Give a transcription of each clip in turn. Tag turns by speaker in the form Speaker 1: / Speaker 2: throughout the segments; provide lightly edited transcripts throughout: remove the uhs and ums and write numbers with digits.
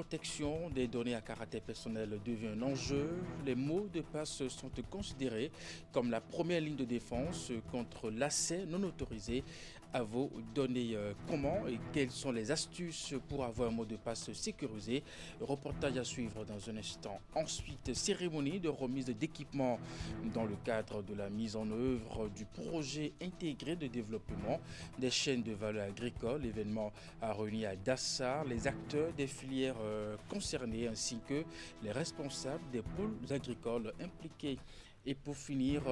Speaker 1: Protection des données à caractère personnel devient un enjeu. Les mots de passe sont considérés comme la première ligne de défense contre l'accès non autorisé à vos données. Comment et quelles sont les astuces pour avoir un mot de passe sécurisé? Reportage à suivre dans un instant. Ensuite, cérémonie de remise d'équipements dans le cadre de la mise en œuvre du projet intégré de développement des chaînes de valeur agricole. L'événement a réuni à Dassar les acteurs des filières concernés ainsi que les responsables des pôles agricoles impliqués. Et pour finir,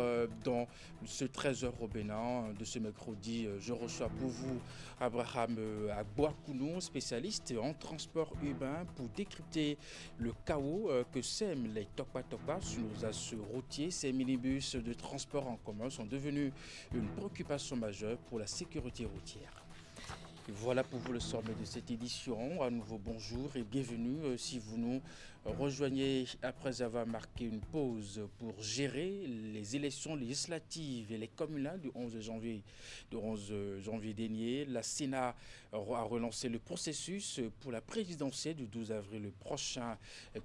Speaker 1: dans ce 13h au Bénin de ce mercredi, je reçois pour vous Abraham Agboakounou, spécialiste en transport urbain, pour décrypter le chaos que sèment les topa-topa sur nos axes routiers. Ces minibus de transport en commun sont devenus une préoccupation majeure pour la sécurité routière. Voilà pour vous le sommet de cette édition. À nouveau bonjour et bienvenue si vous nous rejoignez après avoir marqué une pause pour gérer les élections législatives et les communales du 11 janvier dernier. La Sénat a relancé le processus pour la présidentielle du 12 avril prochain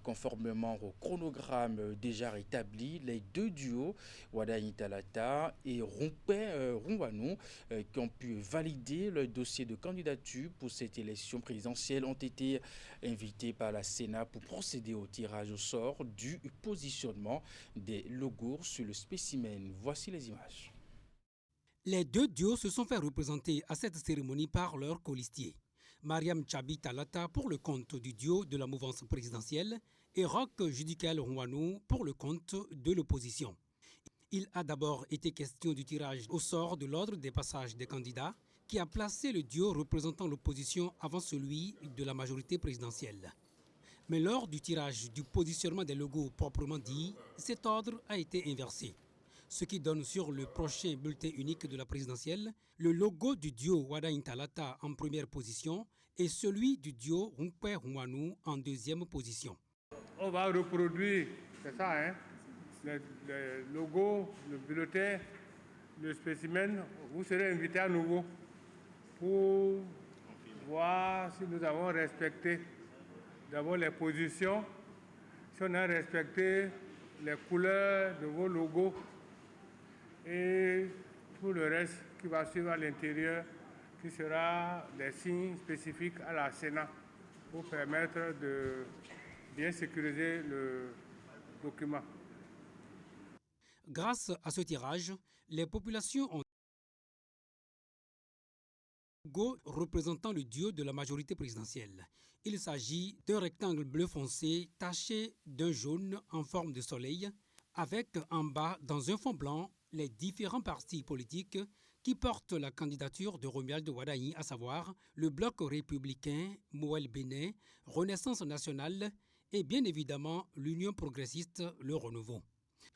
Speaker 1: conformément au chronogramme déjà établi. Les deux duos, Wadaini Talata et Rouanou, qui ont pu valider le dossier de candidature pour cette élection présidentielle ont été invités par la Sénat pour procéder au tirage au sort du positionnement des logos sur le spécimen. Voici les images.
Speaker 2: Les deux duos se sont fait représenter à cette cérémonie par leur colistier. Mariam Tchabi Talata pour le compte du duo de la mouvance présidentielle et Roch Judical Rouanou pour le compte de l'opposition. Il a d'abord été question du tirage au sort de l'ordre des passages des candidats qui a placé le duo représentant l'opposition avant celui de la majorité présidentielle. Mais lors du tirage du positionnement des logos proprement dit, cet ordre a été inversé. Ce qui donne sur le prochain bulletin unique de la présidentielle le logo du duo Wadain Talata en première position et celui du duo Rumpe Rouanou en deuxième position.
Speaker 3: On va reproduire, c'est ça, hein, le logo, le bulletin, le spécimen. Vous serez invité à nouveau pour voir si nous avons respecté d'abord les positions, si on a respecté les couleurs de vos logos et tout le reste qui va suivre à l'intérieur, qui sera des signes spécifiques à la Sénat pour permettre de bien sécuriser le document.
Speaker 2: Grâce à ce tirage, les populations ont logo représentant le duo de la majorité présidentielle. Il s'agit d'un rectangle bleu foncé taché d'un jaune en forme de soleil, avec en bas, dans un fond blanc, les différents partis politiques qui portent la candidature de Romuald Wadaini, à savoir le Bloc républicain, Moël Bénin, Renaissance nationale et bien évidemment l'Union progressiste, le Renouveau.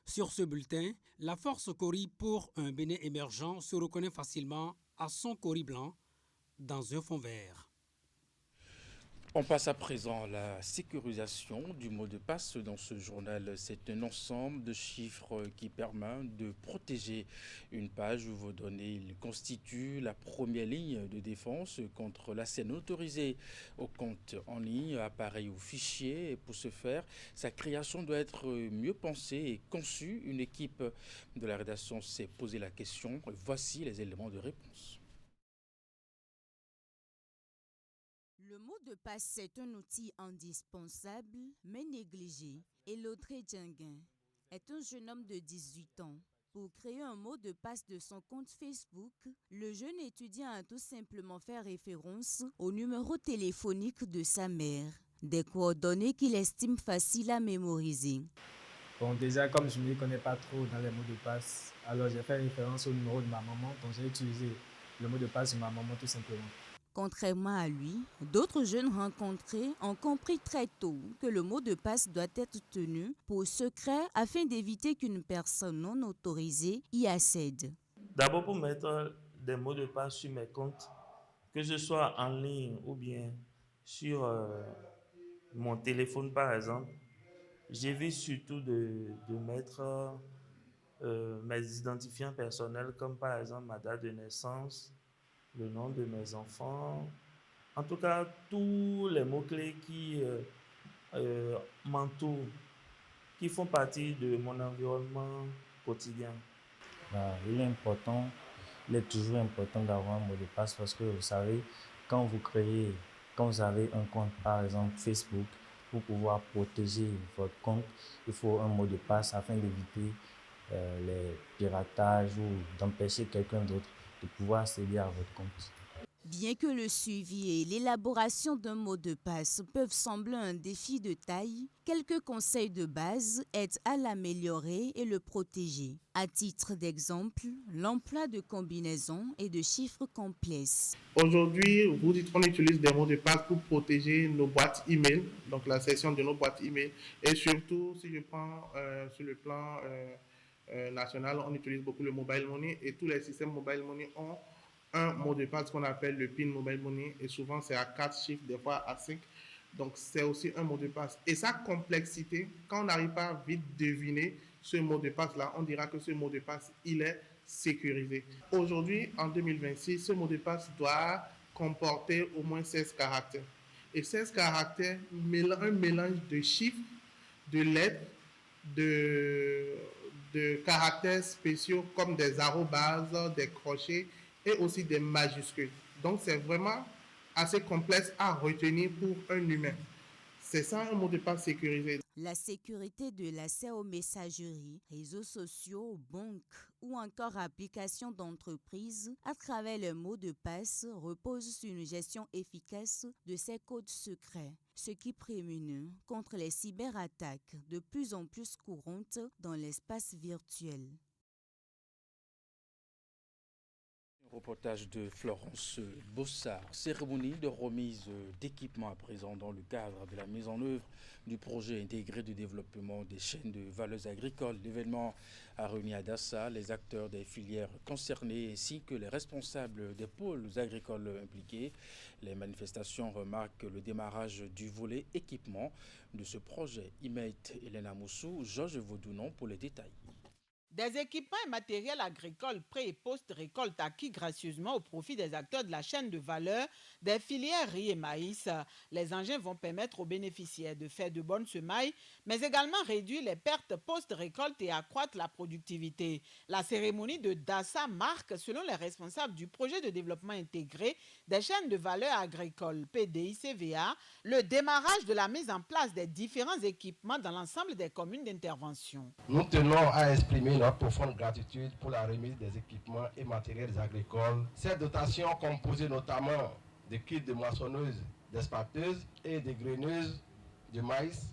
Speaker 2: Sur ce bulletin, la force Cori pour un Bénin émergent se reconnaît facilement à son Cori blanc dans un fond vert.
Speaker 1: On passe à présent à la sécurisation du mot de passe dans ce journal. C'est un ensemble de chiffres qui permet de protéger une page où vos données. Il constitue la première ligne de défense contre l'accès non autorisé au compte en ligne, appareil ou fichier. Et pour ce faire, sa création doit être mieux pensée et conçue. Une équipe de la rédaction s'est posé la question. Voici les éléments de réponse.
Speaker 4: Le mot de passe est un outil indispensable mais négligé. Elodré Djenguin est un jeune homme de 18 ans. Pour créer un mot de passe de son compte Facebook, le jeune étudiant a tout simplement fait référence au numéro téléphonique de sa mère, des coordonnées qu'il estime faciles à mémoriser.
Speaker 5: Bon, déjà, comme je ne m'y connais pas trop dans les mots de passe, alors j'ai fait référence au numéro de ma maman, donc j'ai utilisé le mot de passe de ma maman tout simplement.
Speaker 4: Contrairement à lui, d'autres jeunes rencontrés ont compris très tôt que le mot de passe doit être tenu pour secret afin d'éviter qu'une personne non autorisée y accède.
Speaker 6: D'abord pour mettre des mots de passe sur mes comptes, que ce soit en ligne ou bien sur mon téléphone par exemple, j'évite surtout de mettre mes identifiants personnels comme par exemple ma date de naissance, le nom de mes enfants, en tout cas tous les mots-clés qui m'entourent, qui font partie de mon environnement quotidien.
Speaker 7: Il est toujours important d'avoir un mot de passe parce que vous savez, quand vous avez un compte par exemple Facebook, pour pouvoir protéger votre compte, il faut un mot de passe afin d'éviter les piratages ou d'empêcher quelqu'un d'autre de pouvoir accéder à votre compte.
Speaker 4: Bien que le suivi et l'élaboration d'un mot de passe peuvent sembler un défi de taille, quelques conseils de base aident à l'améliorer et le protéger. À titre d'exemple, l'emploi de combinaisons et de chiffres complexes.
Speaker 8: Aujourd'hui, on utilise des mots de passe pour protéger nos boîtes email, donc la section de nos boîtes email. Et surtout, si je prends sur le plan national, on utilise beaucoup le mobile money et tous les systèmes mobile money ont un mot de passe qu'on appelle le PIN mobile money et souvent c'est à 4 chiffres, des fois à 5. Donc c'est aussi un mot de passe. Et sa complexité, quand on n'arrive pas à vite deviner ce mot de passe-là, on dira que ce mot de passe, il est sécurisé. Aujourd'hui, en 2026, ce mot de passe doit comporter au moins 16 caractères. Et 16 caractères, un mélange de chiffres, de lettres, de caractères spéciaux comme des arrobases, des crochets et aussi des majuscules. Donc c'est vraiment assez complexe à retenir pour un humain. C'est ça un mot de passe sécurisé.
Speaker 4: La sécurité de l'accès aux messageries, réseaux sociaux, banques ou encore applications d'entreprise à travers le mot de passe repose sur une gestion efficace de ces codes secrets, ce qui prémunit contre les cyberattaques de plus en plus courantes dans l'espace virtuel.
Speaker 1: Reportage de Florence Bossard. Cérémonie de remise d'équipements à présent dans le cadre de la mise en œuvre du projet intégré de développement des chaînes de valeurs agricoles. L'événement a réuni à Dassa les acteurs des filières concernées ainsi que les responsables des pôles agricoles impliqués. Les manifestations remarquent le démarrage du volet équipement de ce projet. Imet Elena Moussou, Georges Vaudounon pour les détails.
Speaker 9: Des équipements et matériels agricoles pré- et post-récolte acquis gracieusement au profit des acteurs de la chaîne de valeur des filières riz et maïs. Les engins vont permettre aux bénéficiaires de faire de bonnes semailles, mais également réduire les pertes post-récolte et accroître la productivité. La cérémonie de Dassa marque, selon les responsables du projet de développement intégré des chaînes de valeur agricoles PDICVA, le démarrage de la mise en place des différents équipements dans l'ensemble des communes d'intervention.
Speaker 10: Nous tenons à exprimer notre profonde gratitude pour la remise des équipements et matériels agricoles. Cette dotation, composée notamment de kits de moissonneuses, d'espateuses et de graineuses de maïs,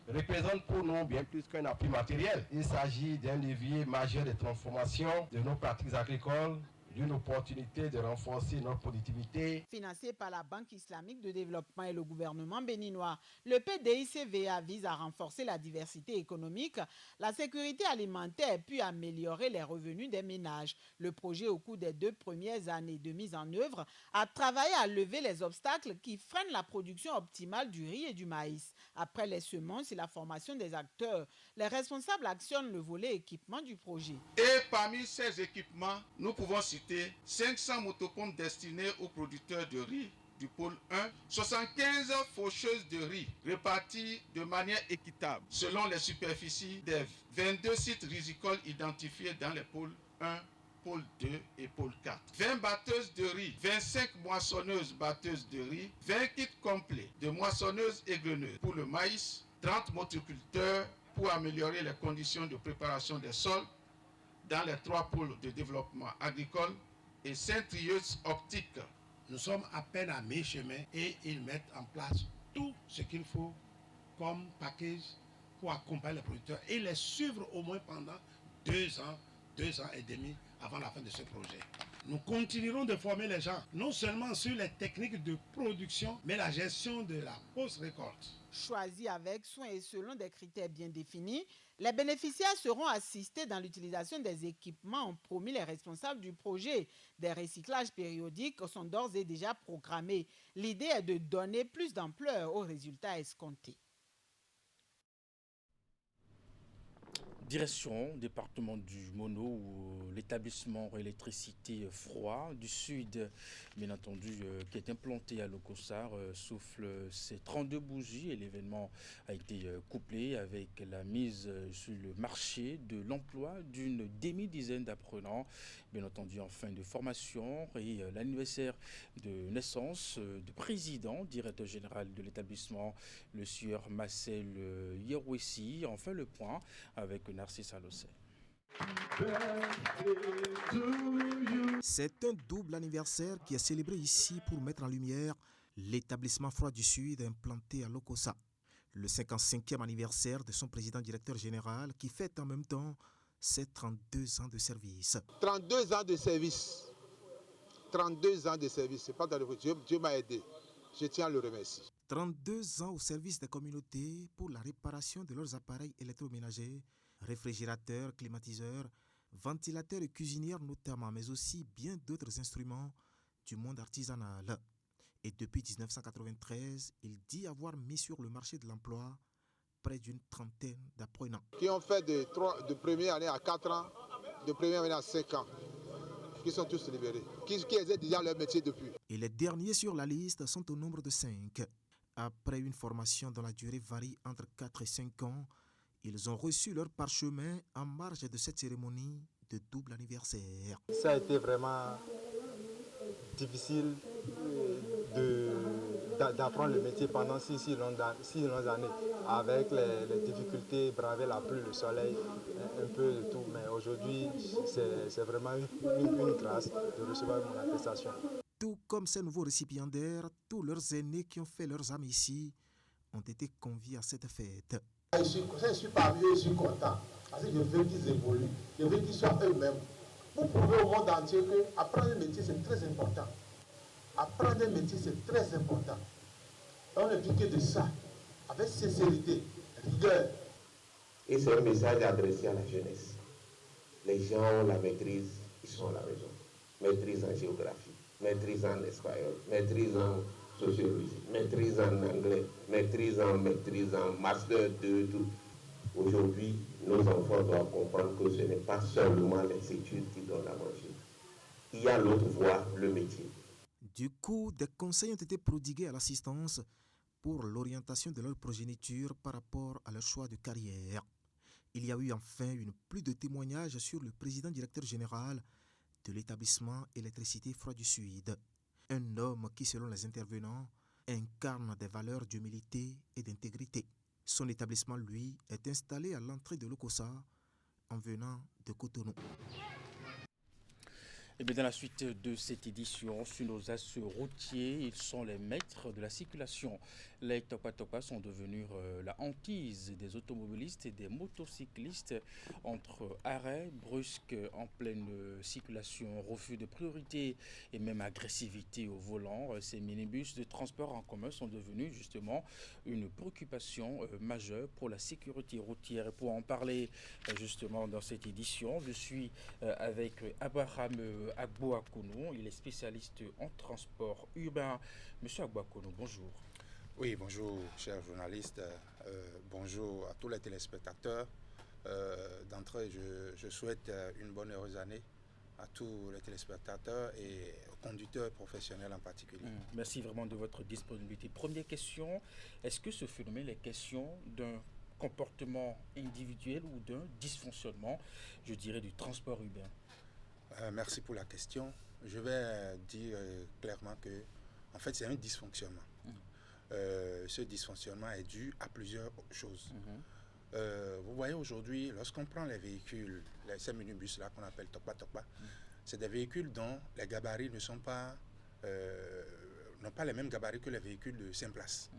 Speaker 10: représente pour nous bien plus qu'un appui matériel. Il s'agit d'un levier majeur de transformation de nos pratiques agricoles, d'une opportunité de renforcer notre productivité.
Speaker 9: Financé par la Banque islamique de développement et le gouvernement béninois, le PDICVA vise à renforcer la diversité économique, la sécurité alimentaire puis améliorer les revenus des ménages. Le projet, au cours des 2 premières années de mise en œuvre, a travaillé à lever les obstacles qui freinent la production optimale du riz et du maïs. Après les semences et la formation des acteurs, les responsables actionnent le volet équipement du projet.
Speaker 11: Et parmi ces équipements, nous pouvons citer 500 motopompes destinées aux producteurs de riz du pôle 1, 75 faucheuses de riz réparties de manière équitable selon les superficies des 22 sites rizicoles identifiés dans les pôles 1, pôle 2 et pôle 4. 20 batteuses de riz, 25 moissonneuses batteuses de riz, 20 kits complets de moissonneuses et graineuses pour le maïs, 30 motoculteurs pour améliorer les conditions de préparation des sols dans les 3 pôles de développement agricole et 5 trieuses optiques.
Speaker 12: Nous sommes à peine à mi-chemin et ils mettent en place tout ce qu'il faut comme package pour accompagner les producteurs et les suivre au moins pendant 2 ans et demi avant la fin de ce projet. Nous continuerons de former les gens, non seulement sur les techniques de production, mais la gestion de la post-récolte.
Speaker 9: Choisis avec soin et selon des critères bien définis, les bénéficiaires seront assistés dans l'utilisation des équipements, ont promis les responsables du projet. Des recyclages périodiques sont d'ores et déjà programmés. L'idée est de donner plus d'ampleur aux résultats escomptés.
Speaker 1: Direction, département du Mono, où l'établissement électricité froid du Sud, bien entendu, qui est implanté à Lokossa, souffle ses 32 bougies et l'événement a été couplé avec la mise sur le marché de l'emploi d'une demi-dizaine d'apprenants, bien entendu en fin de formation et l'anniversaire de naissance du président, directeur général de l'établissement, le sieur Marcel Yerouessi. Enfin, le point avec Narcisse Alossé.
Speaker 13: C'est un double anniversaire qui est célébré ici pour mettre en lumière l'établissement froid du Sud implanté à Lokossa. Le 55e anniversaire de son président directeur général qui fête en même temps ses 32 ans de service.
Speaker 14: 32 ans de service. 32 ans de service. C'est pas dans le Dieu m'a aidé. Je tiens à le remercier.
Speaker 13: 32 ans au service des communautés pour la réparation de leurs appareils électroménagers, réfrigérateurs, climatiseurs, ventilateurs et cuisinières notamment, mais aussi bien d'autres instruments du monde artisanal. Et depuis 1993, il dit avoir mis sur le marché de l'emploi près d'une trentaine d'apprenants.
Speaker 14: Qui ont fait de première année à 4 ans, de première année à 5 ans, qui sont tous libérés, qui exercent déjà leur métier depuis.
Speaker 13: Et les derniers sur la liste sont au nombre de 5. Après une formation dont la durée varie entre 4 et 5 ans, ils ont reçu leur parchemin en marge de cette cérémonie de double anniversaire.
Speaker 15: Ça a été vraiment difficile d'apprendre le métier pendant 6 longues années, avec les difficultés, braver la pluie, le soleil, un peu de tout. Mais aujourd'hui, c'est vraiment une grâce de recevoir mon attestation.
Speaker 13: Tout comme ces nouveaux récipiendaires, tous leurs aînés qui ont fait leurs âmes ici ont été conviés à cette fête.
Speaker 14: Je suis parmi eux, je suis content. Parce que je veux qu'ils évoluent, je veux qu'ils soient eux-mêmes. Pour prouver au monde entier qu'apprendre un métier, c'est très important. Apprendre un métier, c'est très important. On ne dit que de ça, avec sincérité, rigueur.
Speaker 16: Et c'est un message adressé à la jeunesse. Les gens ont la maîtrise, ils sont à la maison. Maîtrise en géographie, maîtrise en espagnol, maîtrise en sociologie, maîtrise en anglais, maîtrise en master 2, tout. Aujourd'hui, nos enfants doivent comprendre que ce n'est pas seulement les études qui donnent à manger. Il y a l'autre voie, le métier.
Speaker 13: Du coup, des conseils ont été prodigués à l'assistance pour l'orientation de leur progéniture par rapport à leur choix de carrière. Il y a eu enfin une pluie de témoignages sur le président directeur général de l'établissement électricité froid du Sud. Un homme qui, selon les intervenants, incarne des valeurs d'humilité et d'intégrité. Son établissement, lui, est installé à l'entrée de Lokossa en venant de Cotonou.
Speaker 1: Et bien dans la suite de cette édition, sur nos axes routiers, ils sont les maîtres de la circulation. Les topa-topa sont devenus la hantise des automobilistes et des motocyclistes entre arrêts brusques en pleine circulation, refus de priorité et même agressivité au volant. Ces minibus de transport en commun sont devenus justement une préoccupation majeure pour la sécurité routière. Et pour en parler justement dans cette édition, je suis avec Abraham Agbo-Akono, il est spécialiste en transport urbain. Monsieur Agbo-Akono, bonjour.
Speaker 17: Oui, bonjour, chers journalistes. Bonjour à tous les téléspectateurs. D'entrée, je souhaite une bonne heureuse année à tous les téléspectateurs et aux conducteurs professionnels en particulier.
Speaker 1: Merci vraiment de votre disponibilité. Première question, est-ce que ce phénomène est question d'un comportement individuel ou d'un dysfonctionnement, je dirais, du transport urbain?
Speaker 17: Merci pour la question. Je vais dire clairement que, en fait, c'est un dysfonctionnement. Ce dysfonctionnement est dû à plusieurs choses. Vous voyez aujourd'hui, lorsqu'on prend les véhicules, ces minibus-là qu'on appelle topa-topa, c'est des véhicules dont les gabarits ne sont pas, n'ont pas les mêmes gabarits que les véhicules de 5 places.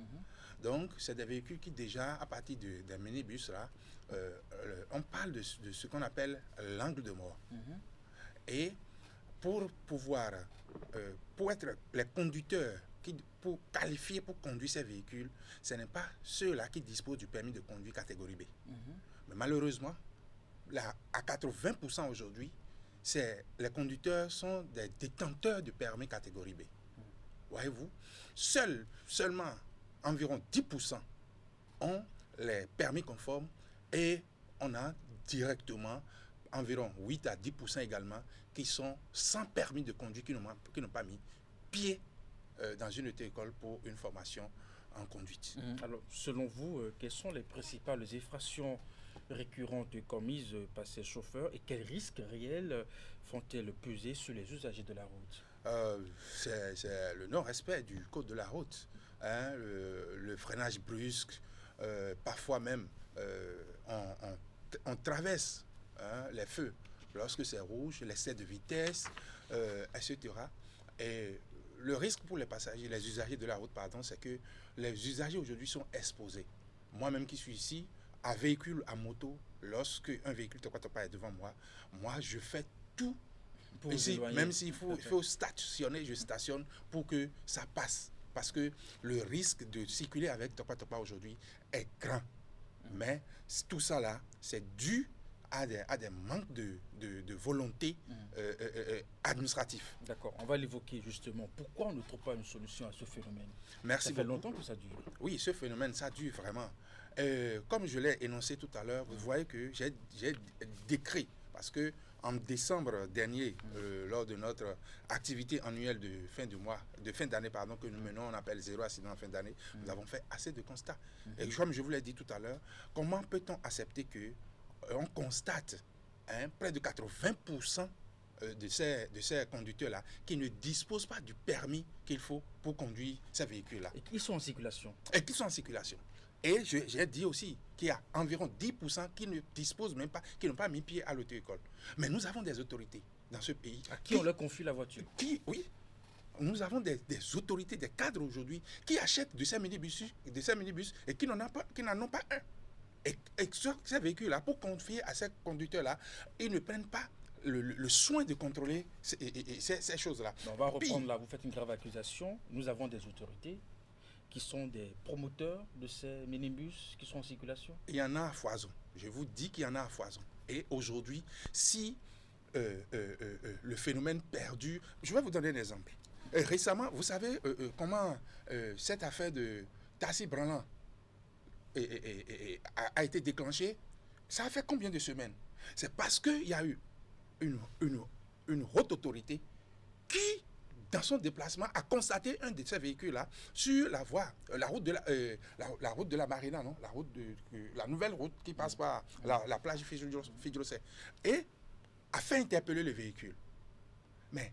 Speaker 17: Donc, c'est des véhicules qui déjà, à partir des minibus-là, on parle de ce qu'on appelle l'angle de mort. Et pour pouvoir, pour être les conducteurs, pour qualifier pour conduire ces véhicules, ce n'est pas ceux-là qui disposent du permis de conduire catégorie B. Mais malheureusement, là, à 80% aujourd'hui, les conducteurs sont des détenteurs de permis catégorie B. Voyez-vous, seulement environ 10% ont les permis conformes et on a directement environ 8 à 10% également qui sont sans permis de conduire, qui n'ont pas mis pied dans une auto-école pour une formation en conduite.
Speaker 1: Alors, selon vous, quelles sont les principales infractions récurrentes commises par ces chauffeurs et quels risques réels font-elles peser sur les usagers de la route?
Speaker 17: C'est le non-respect du code de la route, hein, le freinage brusque, parfois même on traverse les feux lorsque c'est rouge, l'excès de vitesse, etc. Et le risque pour les passagers, les usagers de la route, pardon, c'est que les usagers aujourd'hui sont exposés. Moi-même qui suis ici, à véhicule, à moto, lorsque un véhicule Topa est devant moi, je fais tout.
Speaker 1: Pour
Speaker 17: ici, même s'il faut stationner, je stationne pour que ça passe. Parce que le risque de circuler avec Topa aujourd'hui est grand. Mais tout ça là, c'est dû à des manques de volonté administratif.
Speaker 1: D'accord, on va l'évoquer justement. Pourquoi on ne trouve pas une solution à ce phénomène?
Speaker 17: Merci
Speaker 1: Ça fait
Speaker 17: beaucoup.
Speaker 1: longtemps que ça dure.
Speaker 17: Oui, ce phénomène, ça dure vraiment. Comme je l'ai énoncé tout à l'heure, vous voyez que j'ai décrit, parce que en décembre dernier, lors de notre activité annuelle de fin d'année, que nous menons, on appelle 0 accident en fin d'année, nous avons fait assez de constats. Et comme je vous l'ai dit tout à l'heure, comment peut-on accepter que on constate près de 80% de ces conducteurs-là qui ne disposent pas du permis qu'il faut pour conduire ces véhicules-là.
Speaker 1: Et qui sont en circulation.
Speaker 17: Et j'ai dit aussi qu'il y a environ 10% qui ne disposent même pas, qui n'ont pas mis pied à l'auto-école. Mais nous avons des autorités dans ce pays.
Speaker 1: À qui on leur confie la voiture.
Speaker 17: Oui. Nous avons des autorités, des cadres aujourd'hui qui achètent de ces minibus et qui n'en ont pas un. Et sur ces véhicules-là, pour confier à ces conducteurs-là, ils ne prennent pas le soin de contrôler ces choses-là.
Speaker 1: On va reprendre là, vous faites une grave accusation. Nous avons des autorités qui sont des promoteurs de ces minibus qui sont en circulation.
Speaker 17: Il y en a à foison. Je vous dis qu'il y en a à foison. Et aujourd'hui, si le phénomène perdure, je vais vous donner un exemple. Récemment, vous savez comment cette affaire de Tassi Branlant a été déclenchée. Ça a fait combien de semaines? C'est parce qu'il y a eu une haute autorité qui, dans son déplacement, a constaté un de ces véhicules-là sur la route de la Marina, non? La nouvelle route qui passe par la plage Fidrosset, et a fait interpeller le véhicule. Mais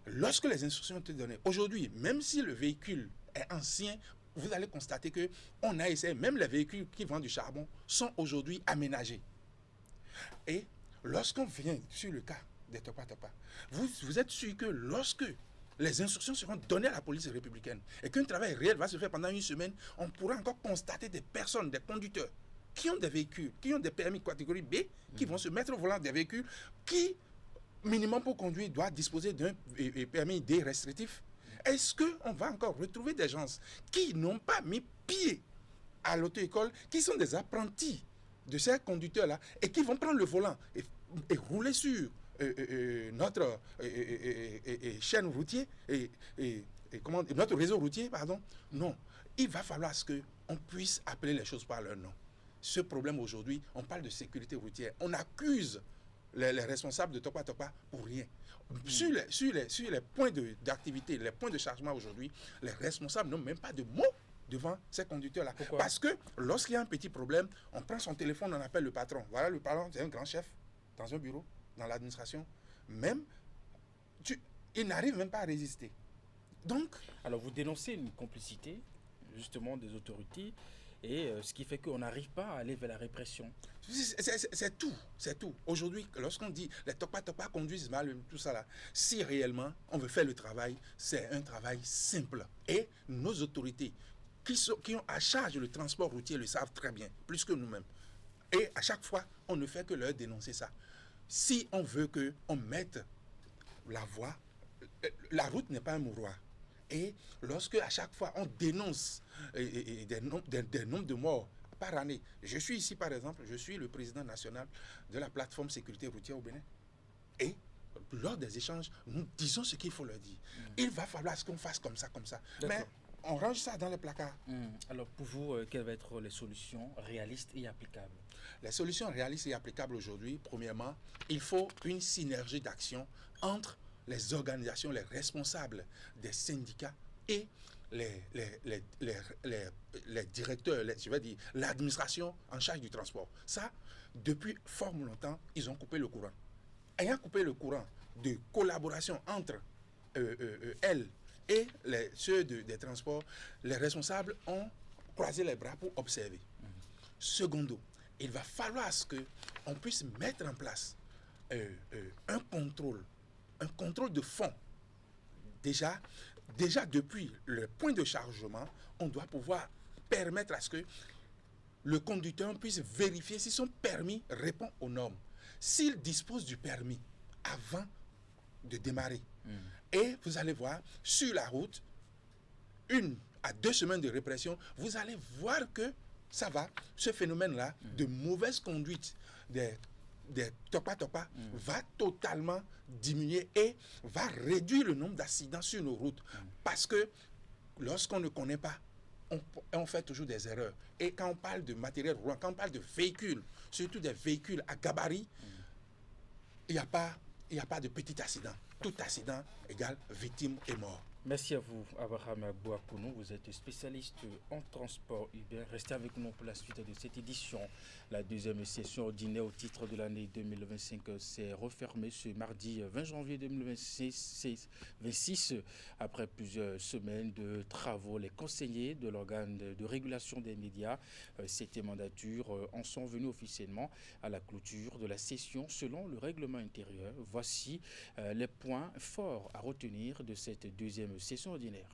Speaker 17: lorsque les instructions ont été données, aujourd'hui, même si le véhicule est ancien, vous allez constater qu'on a essayé, même les véhicules qui vendent du charbon sont aujourd'hui aménagés. Et lorsqu'on vient sur le cas des Topa, vous êtes sûr que lorsque les instructions seront données à la police républicaine et qu'un travail réel va se faire pendant une semaine, on pourra encore constater des personnes, des conducteurs qui ont des véhicules, qui ont des permis catégorie B, qui vont se mettre au volant des véhicules qui, minimum pour conduire, doivent disposer d'un permis D restrictif. Est-ce qu'on va encore retrouver des gens qui n'ont pas mis pied à l'auto-école, qui sont des apprentis de ces conducteurs-là et qui vont prendre le volant et rouler sur notre chaîne routière notre réseau routier, pardon? Non, il va falloir qu'on puisse appeler les choses par leur nom. Ce problème aujourd'hui, on parle de sécurité routière. On accuse les responsables de Topa pour rien. Sur les points d'activité, les points de chargement aujourd'hui, les responsables n'ont même pas de mots devant ces conducteurs-là.
Speaker 1: Pourquoi?
Speaker 17: Parce que lorsqu'il y a un petit problème, on prend son téléphone, on appelle le patron. Voilà, le patron, c'est un grand chef dans un bureau, dans l'administration. Même, il n'arrive même pas à résister. Donc...
Speaker 1: Alors, vous dénoncez une complicité, justement, des autorités, et ce qui fait qu'on n'arrive pas à aller vers la répression.
Speaker 17: C'est tout. Aujourd'hui, lorsqu'on dit les Topa conduisent mal, tout ça là, si réellement on veut faire le travail, c'est un travail simple. Et nos autorités qui ont à charge le transport routier le savent très bien, plus que nous-mêmes. Et à chaque fois, on ne fait que leur dénoncer ça. Si on veut qu'on mette la voie, la route n'est pas un mouroir. Et lorsque à chaque fois on dénonce des nombres de morts par année, je suis ici par exemple, je suis le président national de la plateforme sécurité routière au Bénin. Et lors des échanges, nous disons ce qu'il faut leur dire. Il va falloir qu'on fasse comme ça. Mais on range ça dans les placards.
Speaker 1: Alors pour vous, quelles vont être les solutions réalistes et applicables?
Speaker 17: Les solutions réalistes et applicables aujourd'hui, premièrement, il faut une synergie d'action entre les organisations, les responsables des syndicats et les directeurs, je vais dire, l'administration en charge du transport. Ça, depuis fort longtemps, ils ont coupé le courant. Ayant coupé le courant de collaboration entre elles et ceux des transports, les responsables ont croisé les bras pour observer. Secondo, il va falloir qu'on puisse mettre en place un contrôle de fond. Déjà depuis le point de chargement, on doit pouvoir permettre à ce que le conducteur puisse vérifier si son permis répond aux normes. S'il dispose du permis avant de démarrer, et vous allez voir, sur la route, 1 à 2 semaines de répression, vous allez voir que ça va, ce phénomène-là de mauvaise conduite des topa va totalement diminuer et va réduire le nombre d'accidents sur nos routes. Parce que lorsqu'on ne connaît pas, on fait toujours des erreurs. Et quand on parle de matériel roulant, quand on parle de véhicules, surtout des véhicules à gabarit, il n'y a pas de petit accident. Tout accident égale victime et mort.
Speaker 1: Merci à vous, Abraham Bouakounou. Vous êtes spécialiste en transport urbain. Restez avec nous pour la suite de cette édition. La deuxième session ordinaire au titre de l'année 2025 s'est refermée ce mardi 20 janvier 2026. Après plusieurs semaines de travaux, les conseillers de l'organe de régulation des médias, cette mandature, en sont venus officiellement à la clôture de la session selon le règlement intérieur. Voici les points forts à retenir de cette deuxième session ordinaire.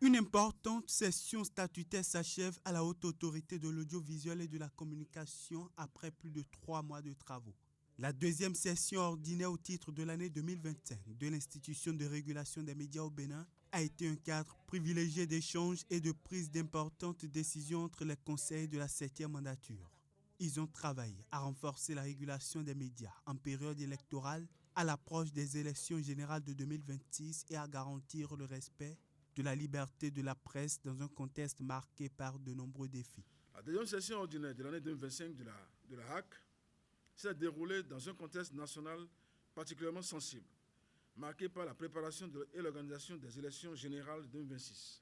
Speaker 18: Une importante session statutaire s'achève à la Haute Autorité de l'audiovisuel et de la communication après plus de 3 mois de travaux. La deuxième session ordinaire au titre de l'année 2025 de l'institution de régulation des médias au Bénin a été un cadre privilégié d'échanges et de prise d'importantes décisions entre les conseils de la 7e mandature. Ils ont travaillé à renforcer la régulation des médias en période électorale à l'approche des élections générales de 2026 et à garantir le respect de la liberté de la presse dans un contexte marqué par de nombreux défis.
Speaker 19: La deuxième session ordinaire de l'année 2025 de la HAC s'est déroulée dans un contexte national particulièrement sensible, marqué par la préparation et l'organisation des élections générales de 2026.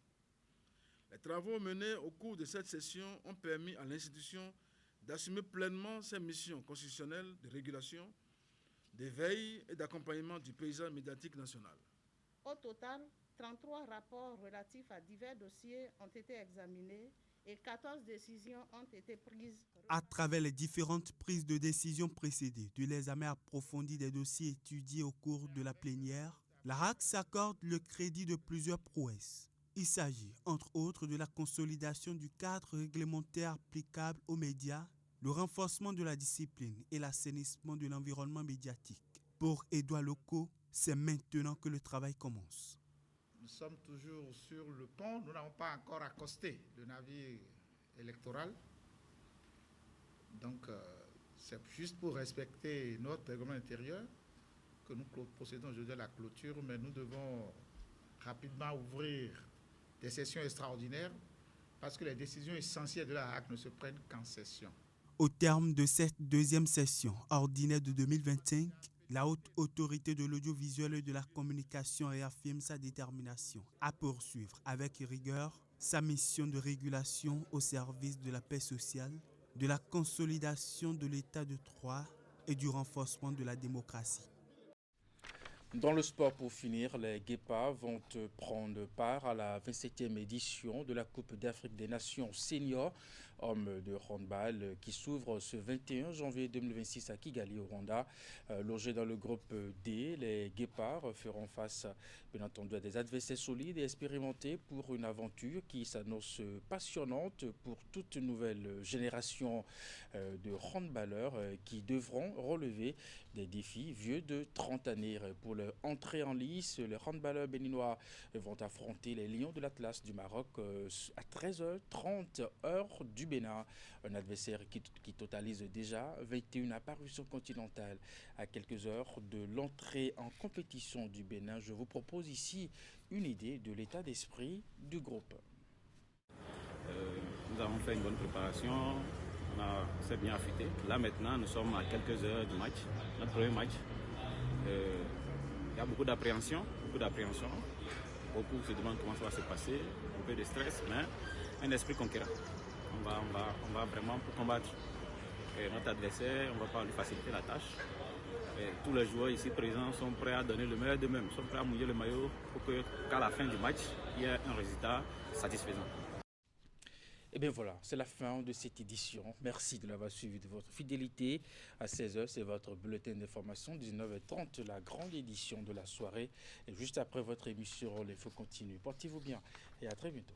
Speaker 19: Les travaux menés au cours de cette session ont permis à l'institution d'assumer pleinement ses missions constitutionnelles de régulation, d'éveil et d'accompagnement du paysage médiatique national.
Speaker 20: Au total, 33 rapports relatifs à divers dossiers ont été examinés et 14 décisions ont été prises.
Speaker 18: À travers les différentes prises de décision précédées de l'examen approfondi des dossiers étudiés au cours de la plénière, la HAC s'accorde le crédit de plusieurs prouesses. Il s'agit, entre autres, de la consolidation du cadre réglementaire applicable aux médias, le renforcement de la discipline et l'assainissement de l'environnement médiatique. Pour Édouard Loko, c'est maintenant que le travail commence.
Speaker 21: Nous sommes toujours sur le pont, nous n'avons pas encore accosté le navire électoral. Donc, c'est juste pour respecter notre règlement intérieur que nous procédons aujourd'hui à la clôture, mais nous devons rapidement ouvrir des sessions extraordinaires parce que les décisions essentielles de la HAC ne se prennent qu'en session.
Speaker 18: Au terme de cette deuxième session ordinaire de 2025, la Haute Autorité de l'audiovisuel et de la communication réaffirme sa détermination à poursuivre avec rigueur sa mission de régulation au service de la paix sociale, de la consolidation de l'état de droit et du renforcement de la démocratie.
Speaker 1: Dans le sport, pour finir, les Guépards vont prendre part à la 27e édition de la Coupe d'Afrique des Nations Seniors, hommes de handball, qui s'ouvre ce 21 janvier 2026 à Kigali, au Rwanda. Logés dans le groupe D, les Guépards feront face, bien entendu, à des adversaires solides et expérimentés pour une aventure qui s'annonce passionnante pour toute nouvelle génération de handballeurs qui devront relever des défis vieux de 30 années. Pour leur entrée en lice, les handballeurs béninois vont affronter les Lions de l'Atlas du Maroc à 13h30 heure du Bénin. Un adversaire qui totalise déjà 21 apparitions continentales. À quelques heures de l'entrée en compétition du Bénin, je vous propose ici une idée de l'état d'esprit du groupe.
Speaker 3: Nous avons fait une bonne préparation, on s'est bien affûté. Là maintenant, nous sommes à quelques heures du match, notre premier match. Il y a beaucoup d'appréhension. Beaucoup se demandent comment ça va se passer, un peu de stress, mais un esprit conquérant. On va vraiment pour combattre notre adversaire, on ne va pas lui faciliter la tâche. Et tous les joueurs ici présents sont prêts à donner le meilleur d'eux-mêmes, sont prêts à mouiller le maillot pour qu'à la fin du match, il y ait un résultat satisfaisant.
Speaker 1: Et bien voilà, c'est la fin de cette édition. Merci de l'avoir suivi, de votre fidélité. À 16h, c'est votre bulletin d'information. 19h30, la grande édition de la soirée. Et juste après votre émission, il faut continuer. Portez-vous bien et à très bientôt.